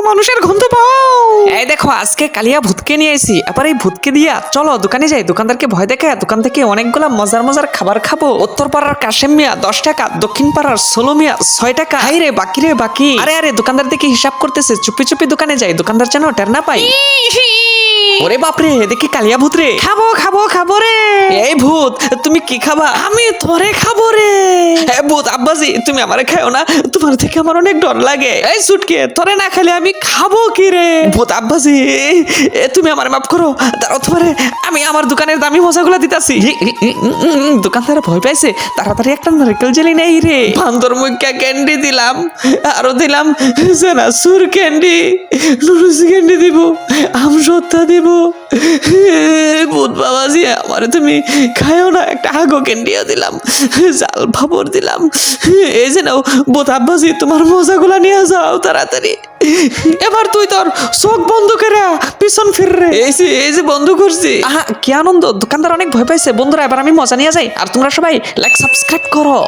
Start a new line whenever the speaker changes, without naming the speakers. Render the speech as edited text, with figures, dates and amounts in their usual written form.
মানুষের গন্ধ পাও। এই দেখো আজকে কালিয়া ভূতকে নিয়ে এসেছি, এবার এই ভূতকে দিয়া চলো দোকানে যাই, দোকানদারকে ভয় দেখে দোকান থেকে অনেকগুলা মজার মজার খাবার খাবো। উত্তর পাড়ার কাশেম মিয়া 10 টাকা, দক্ষিণ পাড়ার 16 মিয়া 6 টাকা। হাই রে বাকি রে বাকি। আরে আরে দোকানদার দেখে হিসাব করতেছে, চুপি চুপি দোকানে যাই, দোকানদার যেন টের না পাই। ওরে বাপরে দেখি কালিয়া ভূত রে। খাবো খাবো খাবো রে। এই ভূত তুমি কি খাবা? আমি তোরে খাবো রে। ভূত আব্বাজি তুমি আমারে খাও না, তোমার থেকে আমার অনেক ডর লাগে। এই সুটকে তোরে না খেলে আমি খাবো কি রে? ভূত আব্বাজি তুমি আমারে মাফ করো, দাঁড়াও তোমারে আমি আমার দোকানের দামি মজাগুলো দিতাছি। দোকানদার ভয় পাইছে, তাড়াতাড়ি একটা নারকেল জেলি নেই রে। বান্দর মুখ্যা ক্যান্ডি দিলাম, আরো দিলাম সুর ক্যান্ডি, নুডলস ক্যান্ডি দিব, আমসত্তা দিব। ভূত বাবাজি আমারে তুমি খায়ও না, একটা হাগো ক্যান্ডিও দিলাম, জাল ভাবর দিলাম। এই যে নাও ভূত আব্বাজি তোমার মজাগুলা নিয়ে যাও তাড়াতাড়ি। এবার তুই তোর চোখ বন্ধ করে পিছন ফির রে। এই যে বন্ধ করছি। আহা কি আনন্দ, দোকানদার অনেক ভয় পাইছে। বন্ধুরা এবার আমি মজা নিয়ে যাই, আর তোমরা সবাই লাইক সাবস্ক্রাইব করো।